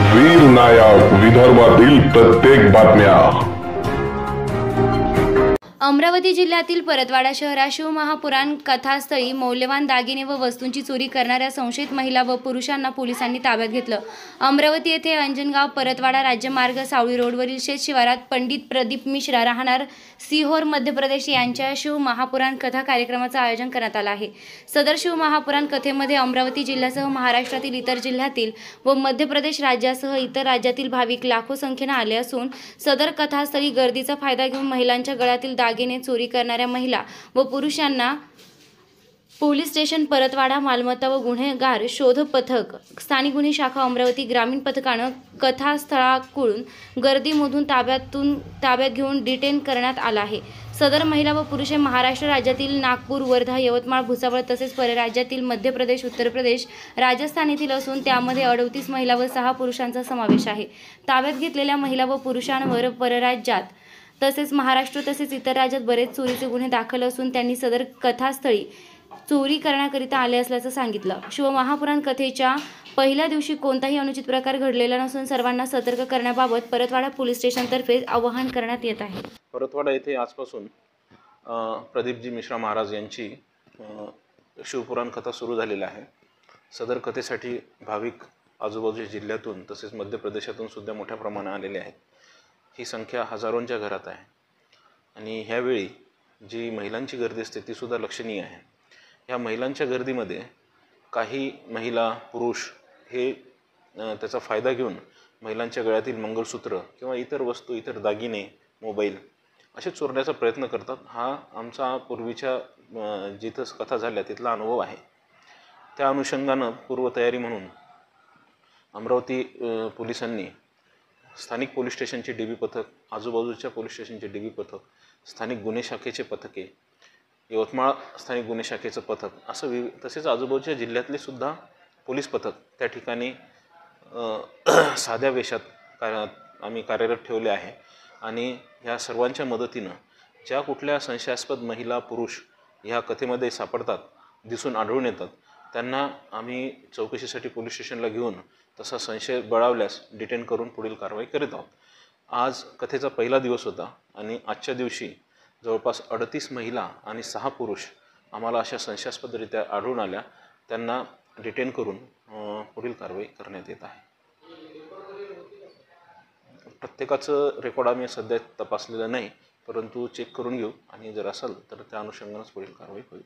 वीर नायक विदर्भातील प्रत्येक बातम्या। अमरावती जिल्ह्यातील परतवाडा शहरात शिवमहापुराण कथास्थळी मौल्यवान दागिने व वस्तूंची चोरी करणाऱ्या संशयित महिला व पुरुषांना पोलिसांनी ताब्यात घेतलं। अमरावती येथे अंजनगाव परतवाडा राज्यमार्ग सावळी रोडवरील शेत शिवारात पंडित प्रदीप मिश्रा राहणार सिहोर मध्य प्रदेश यांच्या शिवमहापुराण कथा कार्यक्रमाचं आयोजन करण्यात आलं आहे। सदर शिवमहापुराण कथेमध्ये अमरावती जिल्ह्यासह महाराष्ट्रातील इतर जिल्ह्यातील व मध्य प्रदेश राज्यासह इतर राज्यातील भाविक लाखो संख्येने आले असून सदर कथास्थळी गर्दीचा फायदा घेऊन महिलांच्या गळ्यातील दागिने चोरी करणाऱ्या महिला व पुरुषांना पोलीस स्टेशन परतवाडा मालमत्ता व गुन्हेगार शोध पथक स्थानिक गुन्हे शाखा अमरावती ग्रामीण पथकानं कथास्थळाकडून गर्दीमधून ताब्यात घेऊन डिटेन करण्यात आला आहे। सदर महिला व पुरुषे महाराष्ट्र राज्यातील नागपूर, वर्धा, यवतमाळ, भुसावळ तसेच परराज्यातील मध्य प्रदेश, उत्तर प्रदेश, राजस्थान येथील असून त्यामध्ये 38 महिला व 6 पुरुषांचा समावेश आहे। ताब्यात घेतलेल्या महिला व पुरुषांवर परराज्यात तसेच महाराष्ट्र तसेच इतर राज्यात बरेच चोरीचे गुन्हे दाखल असून त्यांनी सदर कथास्थळी चोरी करण्याकरिता आले असल्याचं सांगितलं। शिवमहापुराण कथेच्या पहिल्या दिवशी कोणताही अनुचित प्रकार घडलेला नसून सर्वांना सतर्क करण्याबाबत परतवाडा पोलीस स्टेशनतर्फे आवाहन करण्यात येत आहे। परतवाडा येथे आजपासून प्रदीपजी मिश्रा महाराज यांची शिवपुराण कथा सुरू झालेली आहे। सदर कथेसाठी भाविक आजूबाजूच्या जिल्ह्यातून तसेच मध्य प्रदेशातून सुद्धा मोठ्या प्रमाणात आलेले आहेत। ही संख्या हजारोंच्या घरात आहे आणि ह्यावेळी जी महिलांची गर्दी असते ती सुद्धा लक्षणीय आहे। ह्या महिलांच्या गर्दीमध्ये काही महिला पुरुष हे त्याचा फायदा घेऊन महिलांच्या गळ्यातील मंगळसूत्र किंवा इतर वस्तू, इतर दागिने, मोबाईल असे चोरण्याचा प्रयत्न करतात। हा आमचा पूर्वीच्या जिथं कथा झाल्या तिथला अनुभव आहे। त्या अनुषंगानं पूर्वतयारी म्हणून अमरावती पोलिसांनी स्थानिक पोलीस स्टेशनचे डीबी पथक, आजूबाजूच्या पोलीस स्टेशनचे डीबी पथक, स्थानिक गुन्हे शाखेचे पथके, यवतमाळ स्थानिक गुन्हे शाखेचं पथक असं तसेच आजूबाजूच्या जिल्ह्यातले सुद्धा पोलीस पथक त्या ठिकाणी साध्या वेशात आम्ही कार्यरत ठेवले आहे आणि ह्या सर्वांच्या मदतीनं ज्या कुठल्या संशयास्पद महिला पुरुष ह्या कथेमध्ये सापडतात, दिसून आढळून येतात, त्यांना आम्ही चौकशीसाठी पोलीस स्टेशनला घेऊन तसा संशय बळावल्यास डिटेन करून पुढील कारवाई करीत आहोत। आज कथेचा पहिला दिवस होता आणि आजच्या दिवशी जवळपास 38 महिला आणि 6 पुरुष आम्हाला अशा संशयास्पदरित्या आढळून आल्या, त्यांना डिटेन करून पुढील कारवाई करण्यात येत आहे। प्रत्येकाचं रेकॉर्ड आम्ही सध्या तपासलेलं नाही, परंतु चेक करून घेऊ आणि जर असेल तर त्या अनुषंगानेच पुढील कारवाई होईल।